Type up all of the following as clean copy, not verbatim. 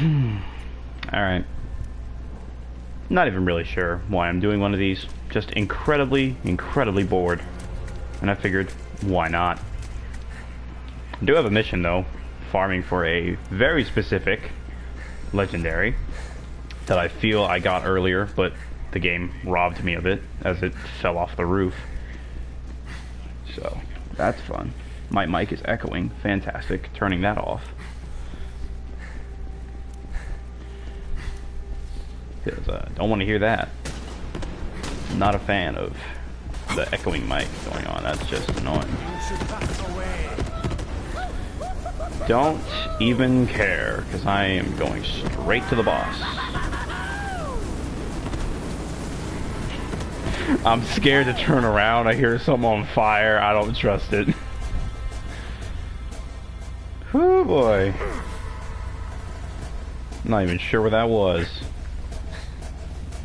Alright. Not even really sure why I'm doing one of these. Just incredibly, incredibly bored. And I figured, why not? I do have a mission though. Farming for a very specific legendary that I feel I got earlier, but the game robbed me of it as it fell off the roof. So, that's fun. My mic is echoing. Fantastic. Turning that off. Because don't want to hear that. Not a fan of the echoing mic going on. That's just annoying. Don't even care, because I am going straight to the boss. I'm scared to turn around. I hear something on fire. I don't trust it. Oh boy. I'm not even sure where that was.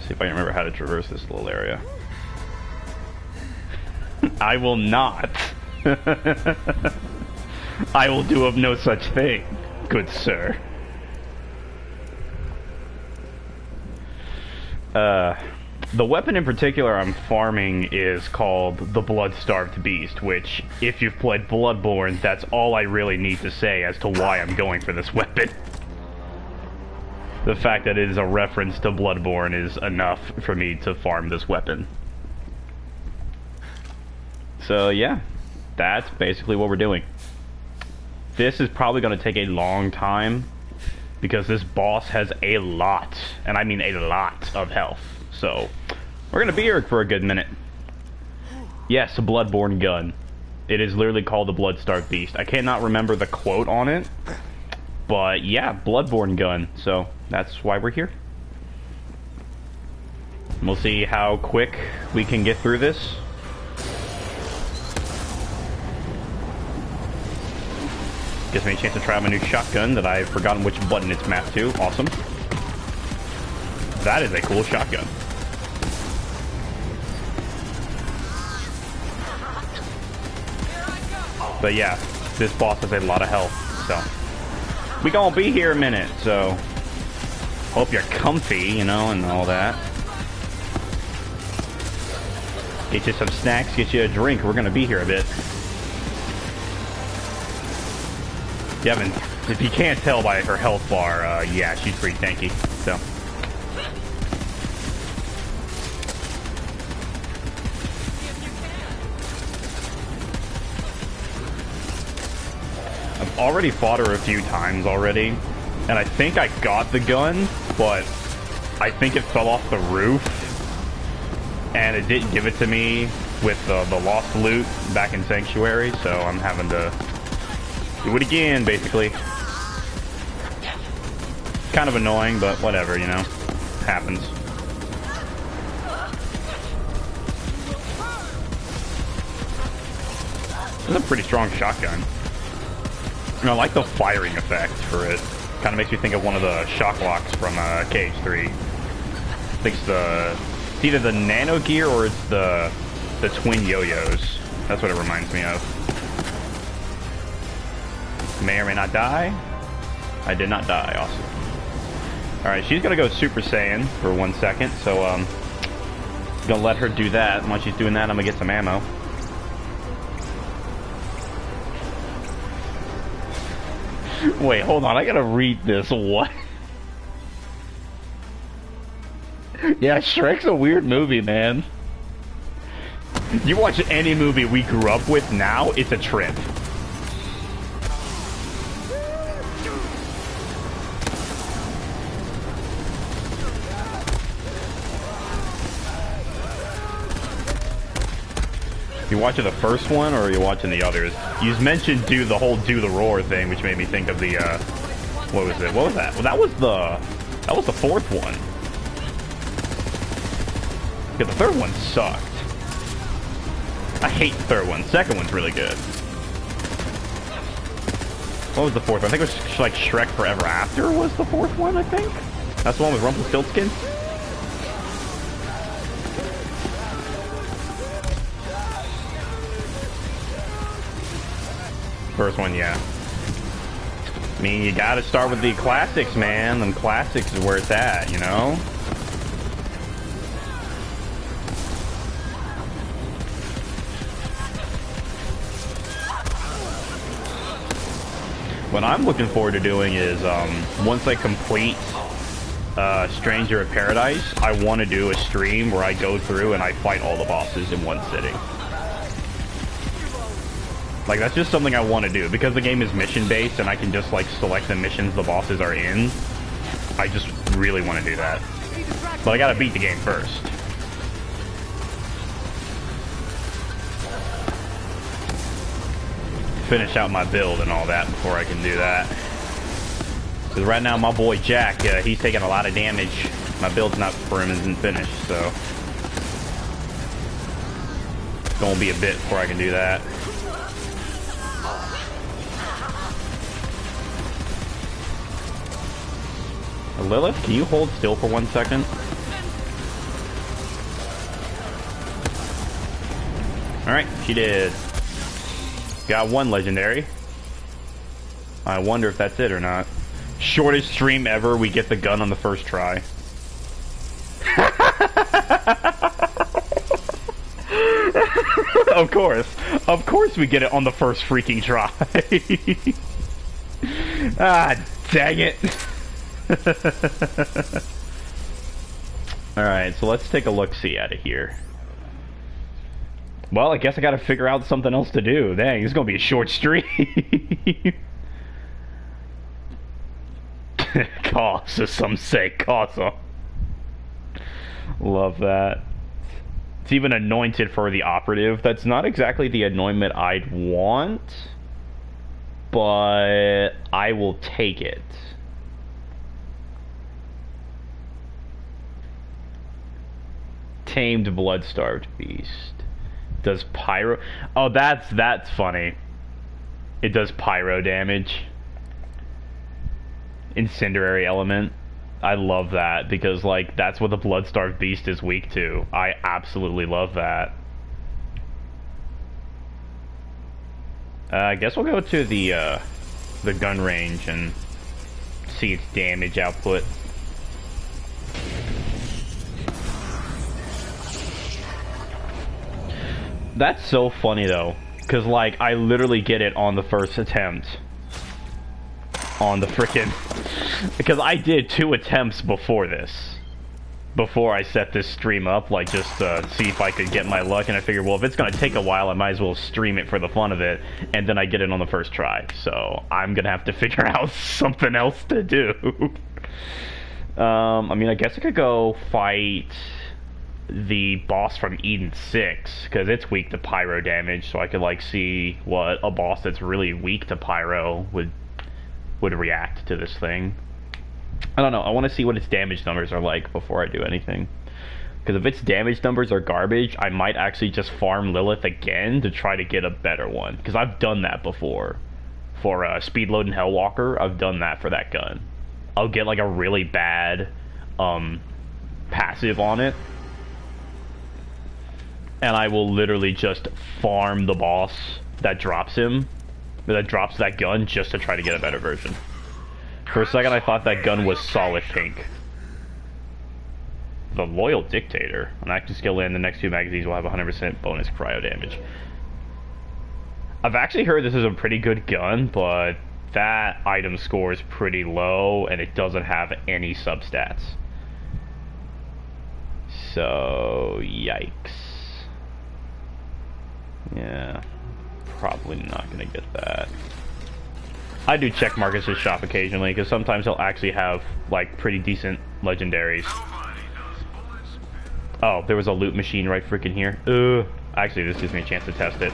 See if I can remember how to traverse this little area. I will not. I will do of no such thing, good sir. The weapon in particular I'm farming is called the Blood-Starved Beast, which, if you've played Bloodborne, that's all I really need to say as to why I'm going for this weapon. The fact that it is a reference to Bloodborne is enough for me to farm this weapon. So yeah, that's basically what we're doing. This is probably going to take a long time, because this boss has a lot, and I mean a lot, of health. So, we're going to be here for a good minute. Yes, a Bloodborne gun. It is literally called the Blood-Starved Beast. I cannot remember the quote on it, but yeah, Bloodborne gun. So, that's why we're here. We'll see how quick we can get through this. Gives me a chance to try out my new shotgun that I've forgotten which button it's mapped to. Awesome. That is a cool shotgun. But yeah, this boss has a lot of health, so we gonna be here a minute, so hope you're comfy, you know, and all that. Get you some snacks, get you a drink. We're gonna be here a bit. If you can't tell by her health bar, yeah, she's pretty tanky, so. I've already fought her a few times already, and I think I got the gun, but I think it fell off the roof, and it didn't give it to me with the lost loot back in Sanctuary, so I'm having to do it again, basically. Kind of annoying, but whatever, you know. Happens. This is a pretty strong shotgun. And I like the firing effect for it. Kind of makes me think of one of the shock locks from KH3. I think it's either the nano gear or it's the twin yo-yos. That's what it reminds me of. May or may not die. I did not die. Awesome. Alright, she's gonna go Super Saiyan for 1 second, so gonna let her do that. While she's doing that, I'm gonna get some ammo. Wait, hold on, I gotta read this. What? Yeah, Shrek's a weird movie, man. You watch any movie we grew up with now, it's a trip. You watching the first one, or are you watching the others? You mentioned do the roar thing, which made me think of the what was it? What was that? Well, that was the fourth one. Yeah, the third one sucked. I hate the third one. Second one's really good. What was the fourth one? I think it was like Shrek Forever After was the fourth one, I think. That's the one with Rumpelstiltskin. First one, yeah. I mean, you gotta start with the classics, man. Them classics is where it's at, you know? What I'm looking forward to doing is, once I complete Stranger of Paradise, I want to do a stream where I go through and I fight all the bosses in one sitting. Like, that's just something I want to do. Because the game is mission-based and I can just, like, select the missions the bosses are in, I just really want to do that. But I gotta beat the game first. Finish out my build and all that before I can do that. Because right now my boy Jack, he's taking a lot of damage. My build's not for him isn't finished, so it's gonna be a bit before I can do that. Lilith, can you hold still for 1 second? Alright, she did. Got one legendary. I wonder if that's it or not. Shortest stream ever, we get the gun on the first try. Of course. Of course we get it on the first freaking try. Ah, dang it. Alright, so let's take a look-see out of here. Well, I guess I gotta figure out something else to do. Dang, this is gonna be a short stream. Cause, as some say, cause. Love that. It's even anointed for the operative. That's not exactly the anointment I'd want, but I will take it. Tamed blood-starved beast. Does pyro... Oh, that's funny. It does pyro damage. Incendiary element. I love that because, like, that's what the blood-starved beast is weak to. I absolutely love that. I guess we'll go to the gun range and see its damage output. That's so funny though, because like I literally get it on the first attempt. On the frickin'... Because I did 2 attempts before this. Before I set this stream up, like just to see if I could get my luck, and I figured, well, if it's gonna take a while, I might as well stream it for the fun of it, and then I get it on the first try. So I'm gonna have to figure out something else to do. I mean, I guess I could go fight the boss from Eden 6, because it's weak to pyro damage, so I could like see what a boss that's really weak to pyro would react to this thing. I don't know, I want to see what its damage numbers are like before I do anything. Because if its damage numbers are garbage, I might actually just farm Lilith again to try to get a better one. Because I've done that before. For Speedload and Hellwalker, I've done that for that gun. I'll get like a really bad passive on it, and I will literally just farm the boss that drops him, that drops that gun, just to try to get a better version. For a second I thought that gun was solid pink. The Loyal Dictator. An active skill in the next 2 magazines will have 100% bonus cryo damage. I've actually heard this is a pretty good gun, but that item score is pretty low and it doesn't have any substats. So, yikes. Yeah, probably not gonna get that. I do check Marcus's shop occasionally, because sometimes he'll actually have, like, pretty decent legendaries. Oh, there was a loot machine right freaking here. Actually, this gives me a chance to test it.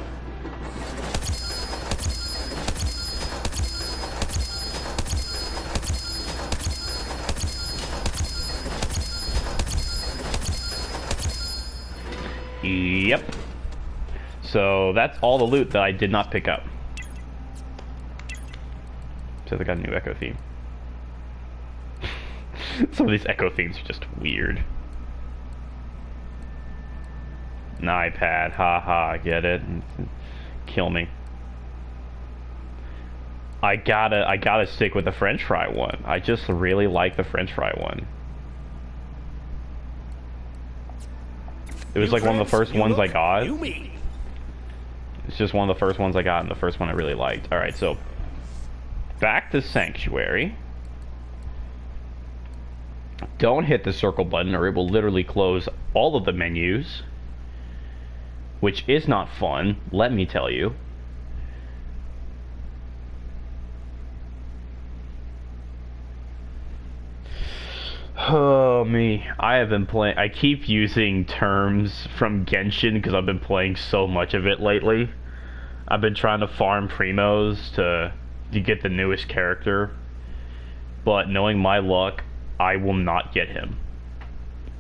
Yep. So that's all the loot that I did not pick up. So they got a new echo theme. Some of these echo themes are just weird. An iPad, haha, get it? Kill me. I gotta stick with the French fry one. I just really like the French fry one. It was like one of the first ones I got. It's just one of the first ones I got, and the first one I really liked. Alright, so back to Sanctuary. Don't hit the circle button or it will literally close all of the menus, which is not fun, let me tell you. Oh, me. I have been playing... I keep using terms from Genshin because I've been playing so much of it lately. I've been trying to farm primos to get the newest character. But knowing my luck, I will not get him.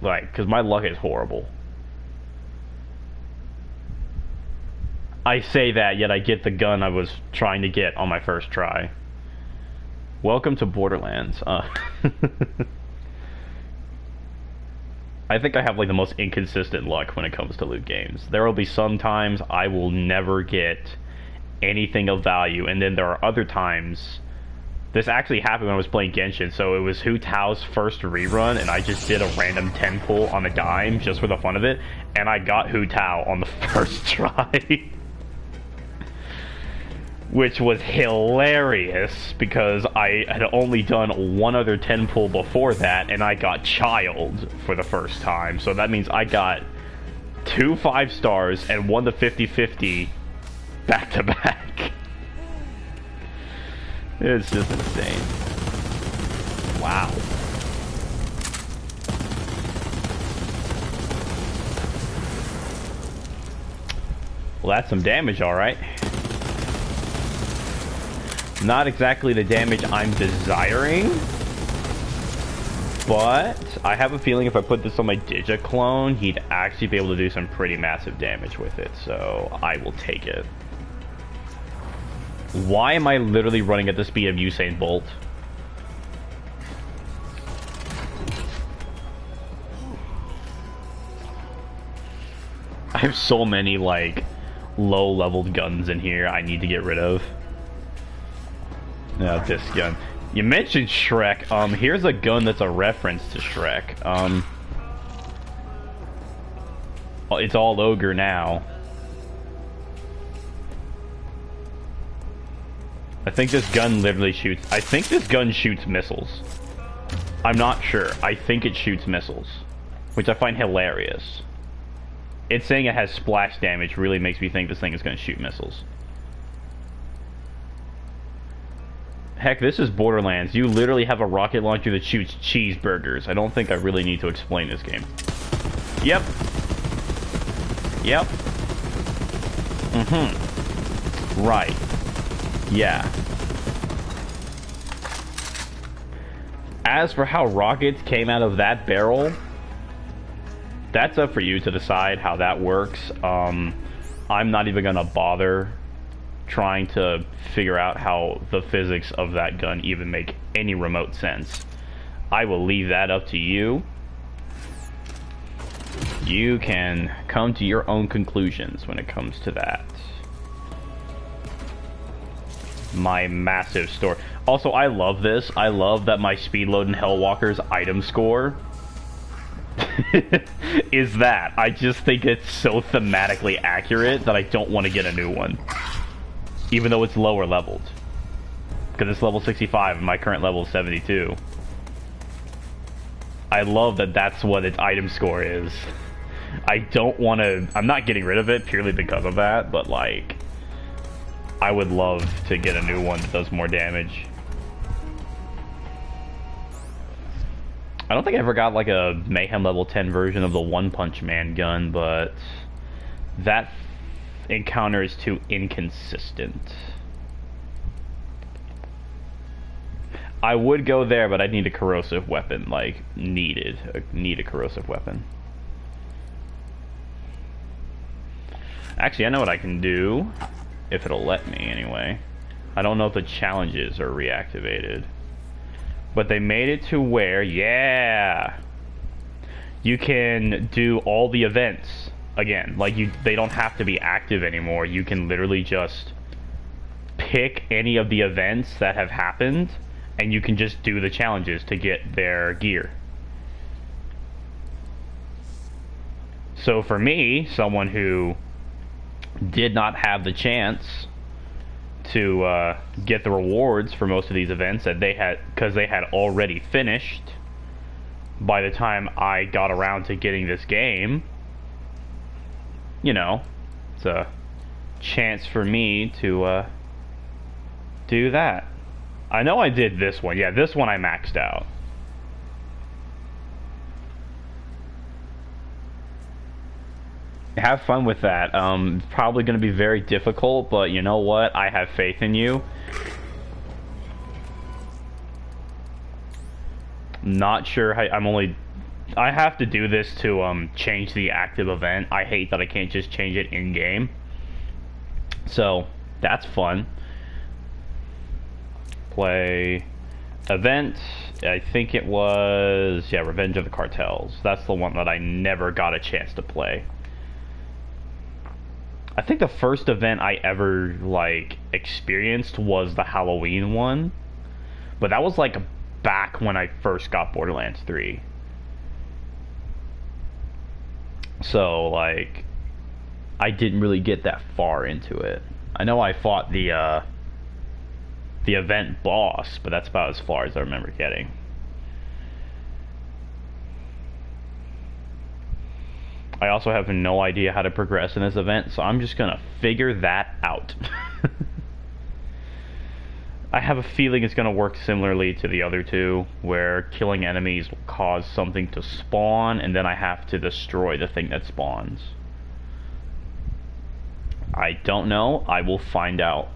Like, because my luck is horrible. I say that, yet I get the gun I was trying to get on my first try. Welcome to Borderlands. I think I have like the most inconsistent luck when it comes to loot games. There will be some times I will never get anything of value, and then there are other times... This actually happened when I was playing Genshin, so it was Hu Tao's first rerun, and I just did a random 10 pull on a dime just for the fun of it, and I got Hu Tao on the first try. Which was hilarious, because I had only done one other 10 pull before that, and I got Child for the first time, so that means I got 2 5 stars and won the 50-50 back-to-back. It's just insane. Wow. Well, that's some damage, alright. Not exactly the damage I'm desiring, but I have a feeling if I put this on my Digiclone, he'd actually be able to do some pretty massive damage with it, so I will take it. Why am I literally running at the speed of Usain Bolt? I have so many, like, low-leveled guns in here I need to get rid of. No, this gun. You mentioned Shrek. Here's a gun that's a reference to Shrek. It's all ogre now. I think this gun literally shoots... I think this gun shoots missiles. I'm not sure. I think it shoots missiles, which I find hilarious. It's saying it has splash damage really makes me think this thing is going to shoot missiles. Heck, this is Borderlands. You literally have a rocket launcher that shoots cheeseburgers. I don't think I really need to explain this game. Yep. Yep. Mm-hmm. Right. Yeah. As for how rockets came out of that barrel, that's up for you to decide how that works. I'm not even gonna bother trying to figure out how the physics of that gun even make any remote sense. I will leave that up to you. You can come to your own conclusions when it comes to that. My massive store. Also, I love this. I love that my Speedload and Hellwalker's item score is that. I just think it's so thematically accurate that I don't want to get a new one. Even though it's lower leveled. Because it's level 65 and my current level is 72. I love that that's what its item score is. I don't want to... I'm not getting rid of it purely because of that, but like... I would love to get a new one that does more damage. I don't think I ever got like a Mayhem level 10 version of the One Punch Man gun, but that encounter is too inconsistent. I would go there, but I'd need a corrosive weapon, like need a corrosive weapon. Actually, I know what I can do. If it'll let me, anyway. I don't know if the challenges are reactivated. But they made it to where, yeah! You can do all the events again. Like, they don't have to be active anymore. You can literally just pick any of the events that have happened, and you can just do the challenges to get their gear. So for me, someone who did not have the chance to get the rewards for most of these events that they had, because they had already finished by the time I got around to getting this game, you know, it's a chance for me to do that. I know I did this one. Yeah, this one I maxed out. Have fun with that. It's probably going to be very difficult, but you know what? I have faith in you. Not sure how, I have to do this to change the active event. I hate that I can't just change it in game. So that's fun. Play event. I think it was, yeah, Revenge of the Cartels. That's the one that I never got a chance to play. I think the first event I ever, like, experienced was the Halloween one. But that was, like, back when I first got Borderlands 3. So, like, I didn't really get that far into it. I know I fought the event boss, but that's about as far as I remember getting. I also have no idea how to progress in this event, so I'm just gonna figure that out. I have a feeling it's gonna work similarly to the other two, where killing enemies will cause something to spawn, and then I have to destroy the thing that spawns. I don't know. I will find out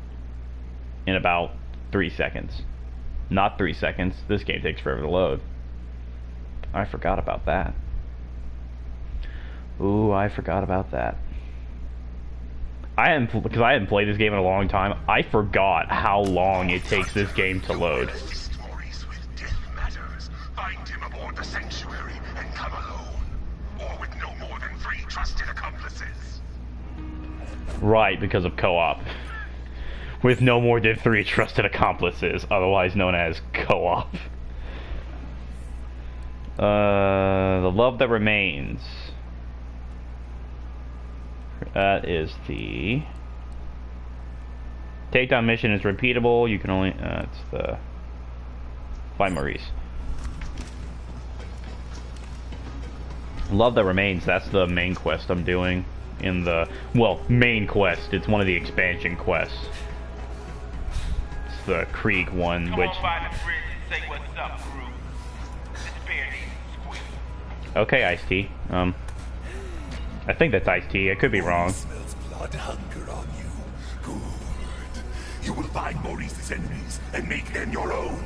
in about 3 seconds. Not 3 seconds. This game takes forever to load. I forgot about that. Ooh, I forgot about that. Because I hadn't played this game in a long time, I forgot how long it takes this game to load. Find him aboard the sanctuary and come alone, or with no more than 3 trusted accomplices. Right, because of co-op. With no more than 3 trusted accomplices, otherwise known as co-op. The Love That Remains. That is the takedown mission is repeatable. You can only it's the by Maurice. Love That Remains. That's the main quest I'm doing in the main quest. It's one of the expansion quests. It's the Krieg one, which. Okay, Ice-T. I think that's Ice-T. I could be wrong. Smells blood hunger on you. Good. You will find Maurice's enemies and make them your own.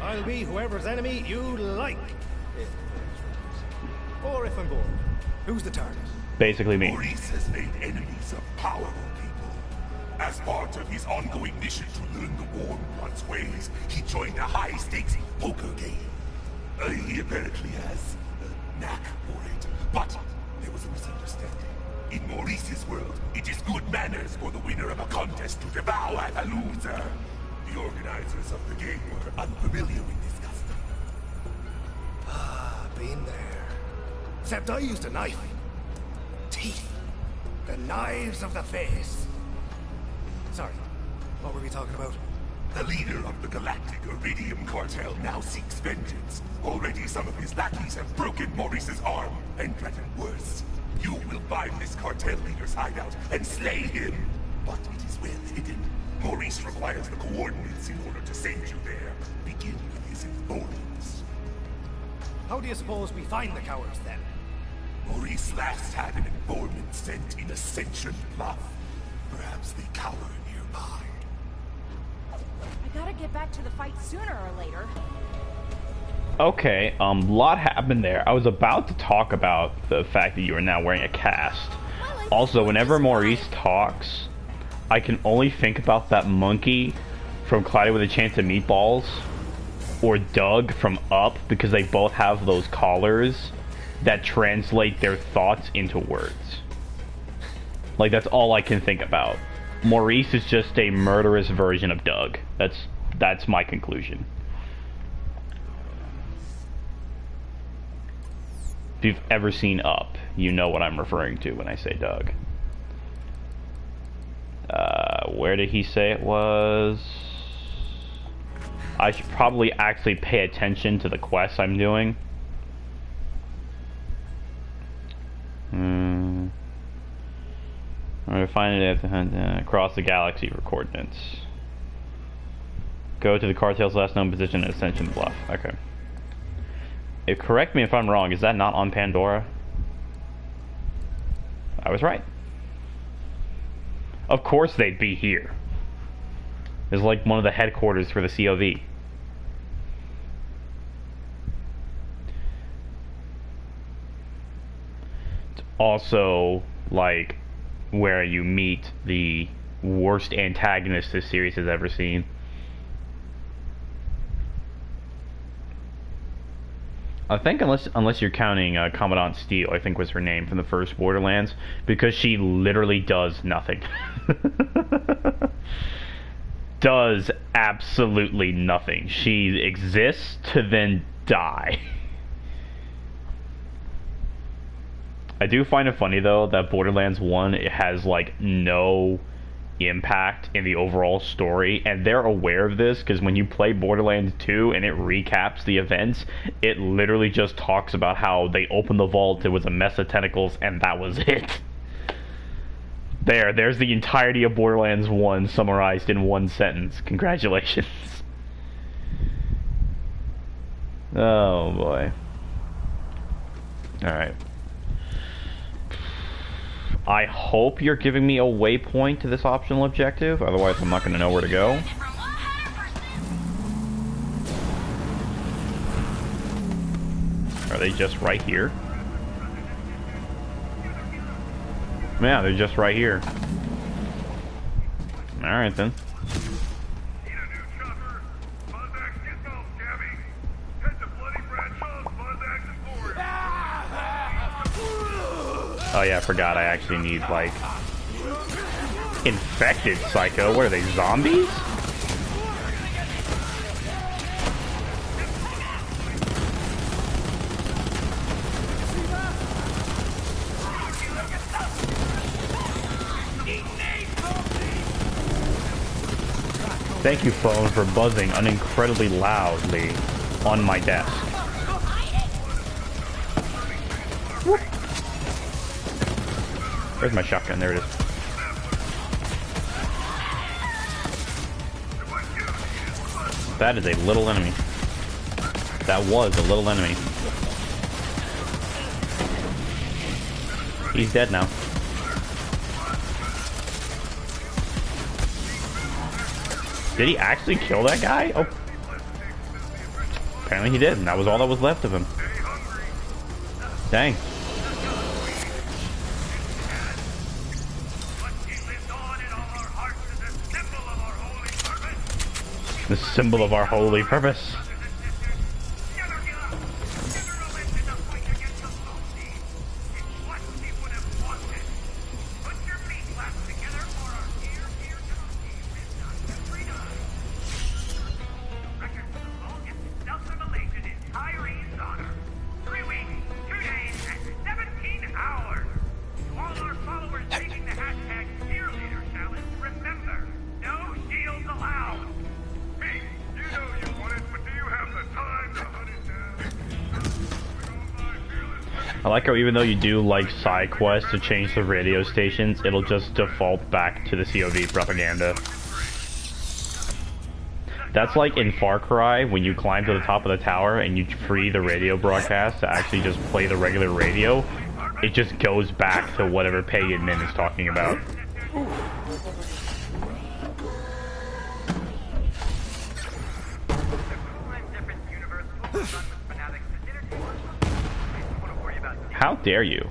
I'll be whoever's enemy you like. Or if I'm bored. Who's the target? Basically me. Maurice has made enemies of powerful people. As part of his ongoing mission to learn the Warm Blood's ways, he joined a high-stakes poker game. He apparently has a knack for it, but there was a misunderstanding. In Maurice's world, it is good manners for the winner of a contest to devour the loser. The organizers of the game were unfamiliar with this custom. Ah, been there. Except I used a knife. Teeth. The knives of the face. Sorry, what were we talking about? The leader of the Galactic Iridium Cartel now seeks vengeance. Already some of his lackeys have broken Maurice's arm and threaten worse. You will find this cartel leader's hideout and slay him. But it is well hidden. Maurice requires the coordinates in order to send you there. Begin with his informants. How do you suppose we find the cowards then? Maurice last had an informant sent in Ascension Bluff. Perhaps they cower nearby. I gotta get back to the fight sooner or later. Okay, lot happened there. I was about to talk about the fact that you are now wearing a cast. Also, whenever Maurice talks, I can only think about that monkey from Cloudy with a Chance of Meatballs, or Doug from Up, because they both have those collars that translate their thoughts into words. Like, that's all I can think about Maurice is just a murderous version of Doug. That's my conclusion. If you've ever seen Up, you know what I'm referring to when I say Doug. Where did he say it was? I should probably actually pay attention to the quests I'm doing. Or find it across the galaxy for coordinates. Go to the cartel's last known position at Ascension Bluff. Okay. Correct me if I'm wrong, is that not on Pandora? I was right. Of course they'd be here. It's like one of the headquarters for the COV. It's also like where you meet the worst antagonist this series has ever seen. I think unless you're counting Commandant Steele, I think was her name from the first Borderlands, because she literally does nothing. Does absolutely nothing. She exists to then die. I do find it funny though that Borderlands 1 it has like no impact in the overall story, and they're aware of this because when you play Borderlands 2 and it recaps the events, it literally just talks about how they opened the vault, it was a mess of tentacles, and that was it. There's the entirety of Borderlands 1 summarized in one sentence. Congratulations. Oh boy. Alright. I hope you're giving me a waypoint to this optional objective, otherwise I'm not going to know where to go. Are they just right here? Yeah, they're just right here. Alright then. Oh yeah, I forgot I actually need, like, infected psycho. What are they, zombies? Thank you, phone, for buzzing incredibly loudly on my desk. Whoop. Where's my shotgun? There it is. That is a little enemy. That was a little enemy. He's dead now. Did he actually kill that guy? Oh. Apparently he did, and that was all that was left of him. Dang. The symbol of our holy purpose. I like how even though you do like side quests to change the radio stations, it'll just default back to the COV propaganda. That's like in Far Cry, when you climb to the top of the tower and you free the radio broadcast to actually just play the regular radio, it just goes back to whatever pagan Min is talking about. How dare you?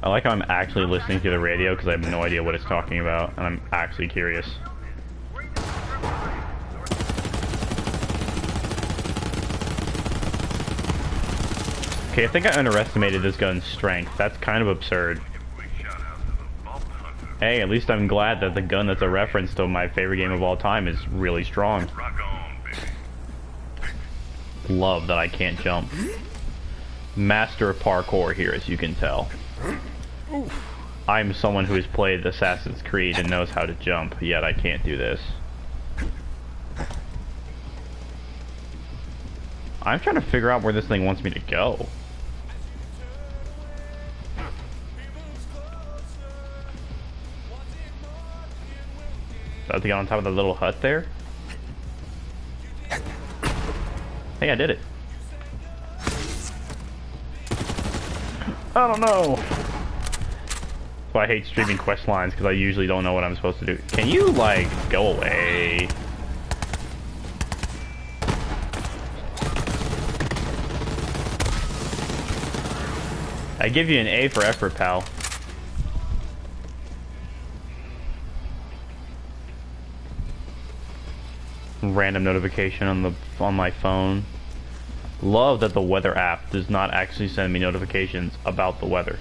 I like how I'm actually listening to the radio because I have no idea what it's talking about, and I'm actually curious. Okay, I think I underestimated this gun's strength. That's kind of absurd. Hey, at least I'm glad that the gun that's a reference to my favorite game of all time is really strong. Love that I can't jump. Master of parkour here, as you can tell. I'm someone who has played Assassin's Creed and knows how to jump, yet I can't do this. I'm trying to figure out where this thing wants me to go. Do I have to get on top of the little hut there? Hey, I did it. I don't know. That's why I hate streaming quest lines, because I usually don't know what I'm supposed to do. Can you, like, go away? I give you an A for effort, pal. Random notification on my phone. Love that the weather app does not actually send me notifications about the weather.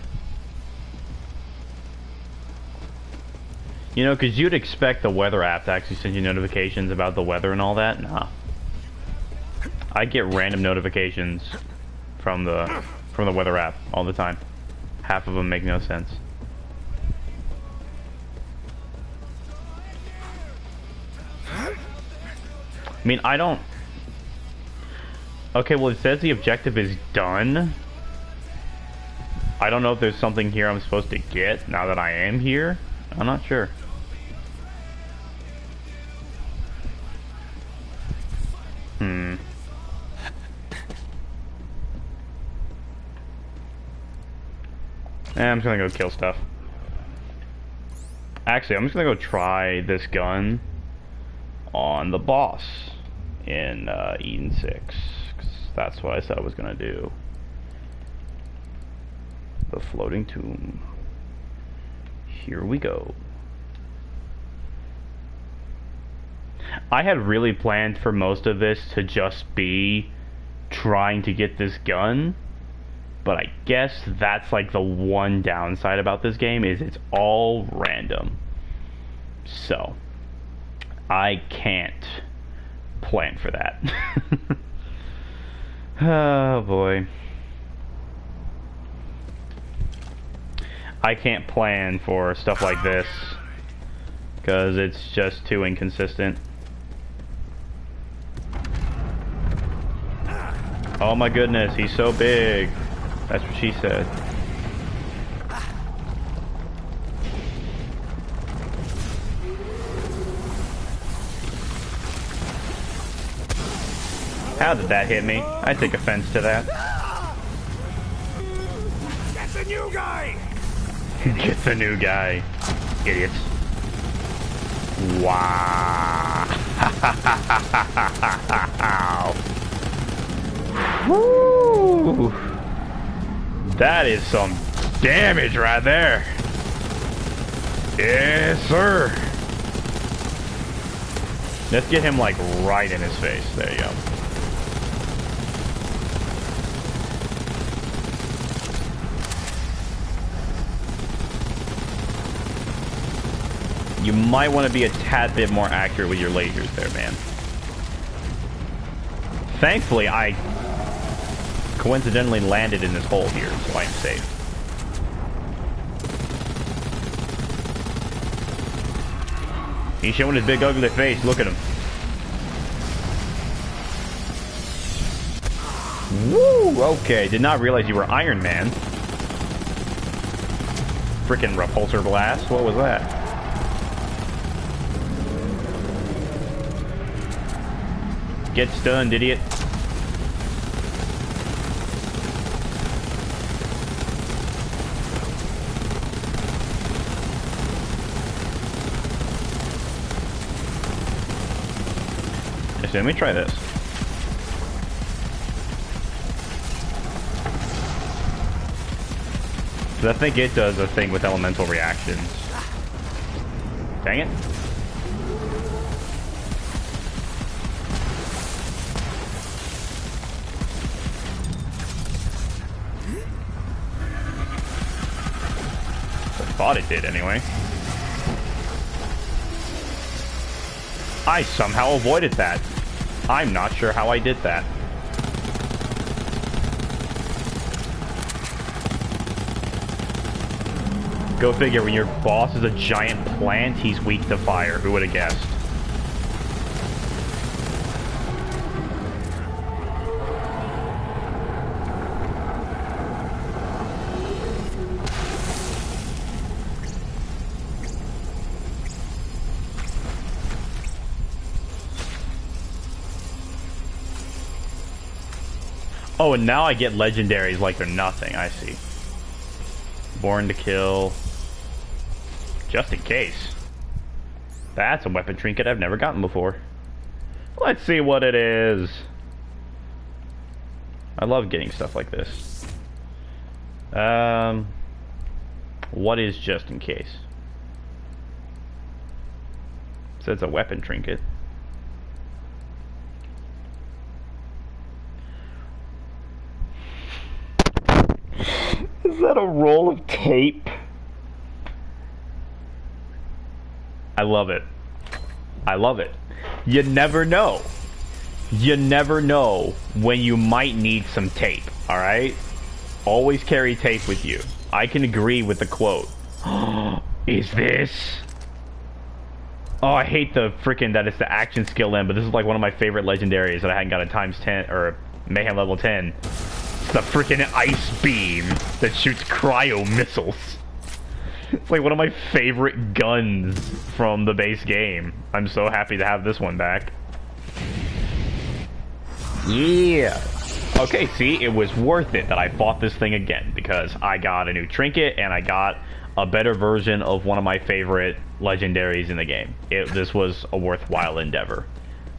You know, because you'd expect the weather app to actually send you notifications about the weather and all that. Nah. I get random notifications from the weather app all the time. Half of them make no sense. I mean, I don't... Okay, well, it says the objective is done. I don't know if there's something here I'm supposed to get now that I am here. I'm not sure. I'm just gonna go kill stuff. Actually, I'm just gonna go try this gun on the boss in Eden 6. 'Cause that's what I said I was gonna do. The floating tomb. Here we go. I had really planned for most of this to just be trying to get this gun, but I guess that's like the one downside about this game, is it's all random. So I can't plan for that. Oh boy. I can't plan for stuff like this because it's just too inconsistent. Oh my goodness, he's so big. That's what she said. How did that hit me? I take offense to that. Get the new guy! Get the new guy, idiots. Wow. Woo. That is some damage right there. Yes, sir. Let's get him like right in his face. There you go. You might want to be a tad bit more accurate with your lasers there, man. Thankfully, I coincidentally landed in this hole here, so I'm safe. He's showing his big ugly face. Look at him. Woo! Okay, did not realize you were Iron Man. Frickin' repulsor blast. What was that? Get stunned, idiot. Actually, let me try this. Because I think it does a thing with elemental reactions. Dang it. Thought it did anyway. I somehow avoided that. I'm not sure how I did that. Go figure, when your boss is a giant plant, he's weak to fire. Who would have guessed? Oh, and now I get legendaries like they're nothing. I see. Born to kill. Just in case. That's a weapon trinket I've never gotten before. Let's see what it is. I love getting stuff like this. What is just in case? So it's a weapon trinket. Is that a roll of tape? I love it. I love it. You never know. You never know when you might need some tape, alright? Always carry tape with you. I can agree with the quote. Is this? Oh, I hate the freaking that it's the action skill in, but this is like one of my favorite legendaries that I hadn't got a times 10 or mayhem level 10. It's the freaking ice beam that shoots cryo missiles. It's like one of my favorite guns from the base game. I'm so happy to have this one back. Yeah. Okay, see, it was worth it that I bought this thing again because I got a new trinket and I got a better version of one of my favorite legendaries in the game. This was a worthwhile endeavor.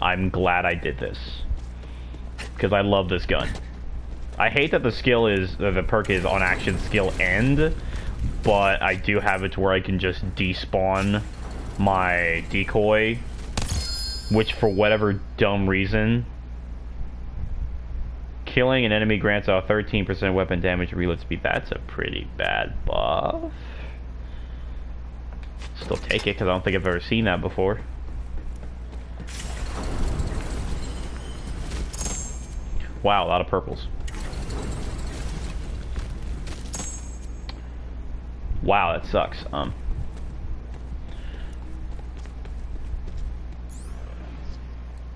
I'm glad I did this because I love this gun. I hate that the skill is, the perk is on action skill end, but I do have it to where I can just despawn my decoy, which for whatever dumb reason, killing an enemy grants a 13% weapon damage reload speed. That's a pretty bad buff. Still take it because I don't think I've ever seen that before. Wow, a lot of purples. Wow, that sucks.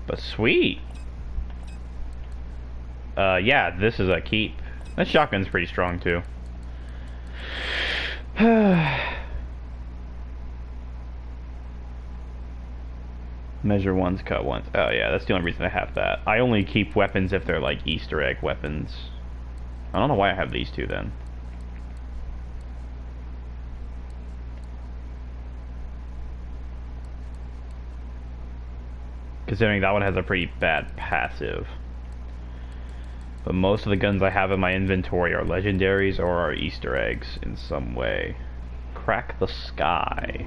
But sweet. Yeah, this is a keep. That shotgun's pretty strong too. Measure once, cut once. Oh yeah, that's the only reason I have that. I only keep weapons if they're like Easter egg weapons. I don't know why I have these two then. Considering that one has a pretty bad passive. But most of the guns I have in my inventory are legendaries or are Easter eggs in some way. Crack the sky.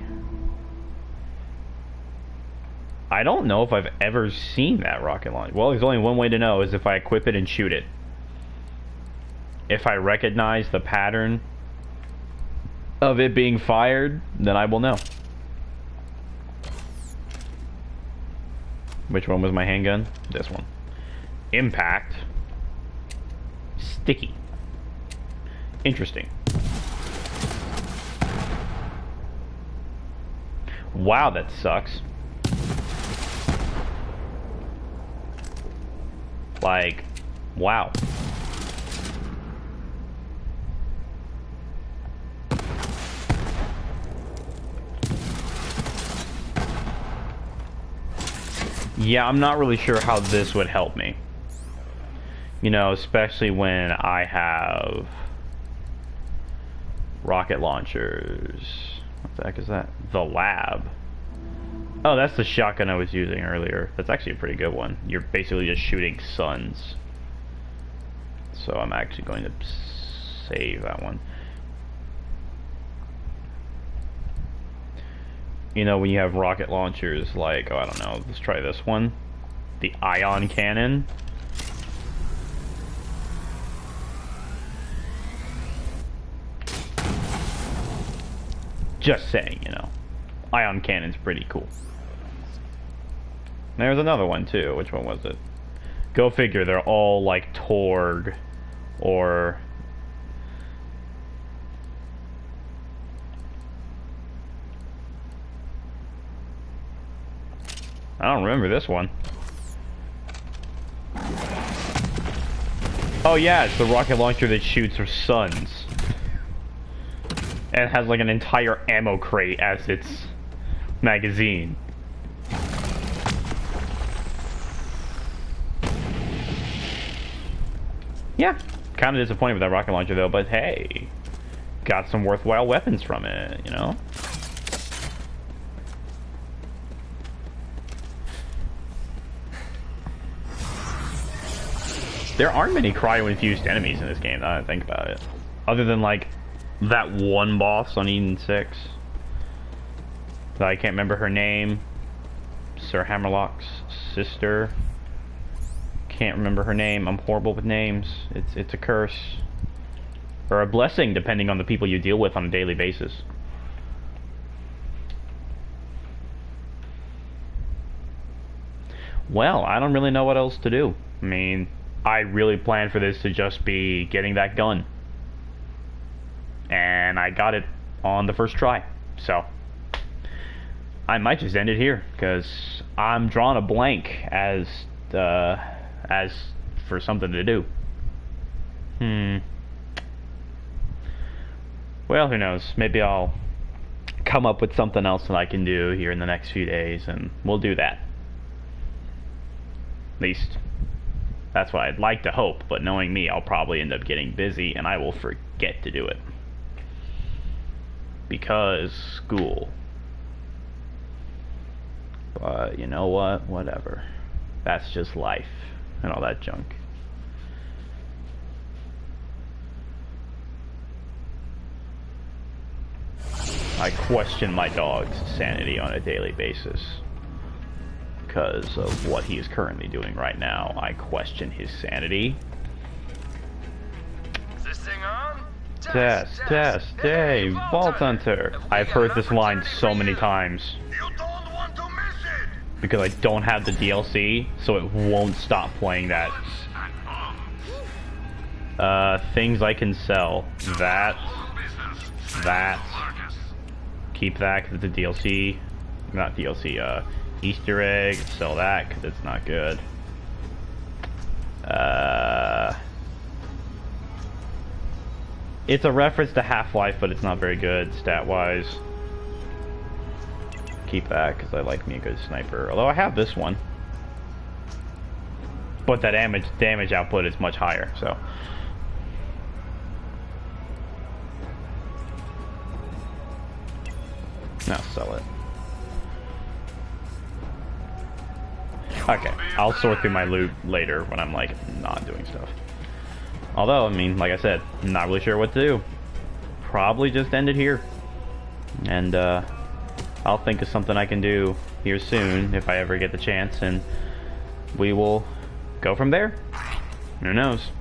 I don't know if I've ever seen that rocket launch. Well, there's only one way to know, is if I equip it and shoot it. If I recognize the pattern of it being fired, then I will know. Which one was my handgun? This one. Impact. Sticky. Interesting. Wow, that sucks. Like, wow. Yeah, I'm not really sure how this would help me. You know, especially when I have rocket launchers. What the heck is that? The lab. Oh, that's the shotgun I was using earlier. That's actually a pretty good one. You're basically just shooting suns. So I'm actually going to save that one. You know, when you have rocket launchers like, oh, I don't know, let's try this one. The ion cannon. Just saying, you know. Ion cannon's pretty cool. There's another one too. Which one was it? Go figure, they're all like Torg or... I don't remember this one. Oh yeah, it's the rocket launcher that shoots her sons. And it has like an entire ammo crate as its magazine. Yeah, kind of disappointed with that rocket launcher though, but hey, got some worthwhile weapons from it, you know? There aren't many cryo-infused enemies in this game, now that I think about it. Other than, like, that one boss on Eden 6. I can't remember her name. Sir Hammerlock's sister. Can't remember her name. I'm horrible with names. It's a curse. Or a blessing, depending on the people you deal with on a daily basis. Well, I don't really know what else to do. I mean... I really planned for this to just be getting that gun. And I got it on the first try. So, I might just end it here, because I'm drawing a blank as for something to do. Well, who knows? Maybe I'll come up with something else that I can do here in the next few days, and we'll do that. At least... that's what I'd like to hope, but knowing me, I'll probably end up getting busy and I will forget to do it. Because school. But you know what? Whatever. That's just life and all that junk. I question my dog's sanity on a daily basis. Because of what he is currently doing right now, I question his sanity. Is this thing on? Test. Hey, Vault Hunter. I've heard this line so many times. You don't want to miss it. Because I don't have the DLC, so it won't stop playing that. Things I can sell. That. Keep that because it's a DLC. Not DLC, Easter egg, sell that because it's not good. It's a reference to Half-Life, but it's not very good stat-wise. Keep that because I like me a good sniper. Although I have this one, but that damage output is much higher. So. Now sell it. Okay, I'll sort through my loot later when I'm, like, not doing stuff. Although, I mean, like I said, I'm not really sure what to do. Probably just end it here. And, I'll think of something I can do here soon, if I ever get the chance, and we will go from there. Who knows?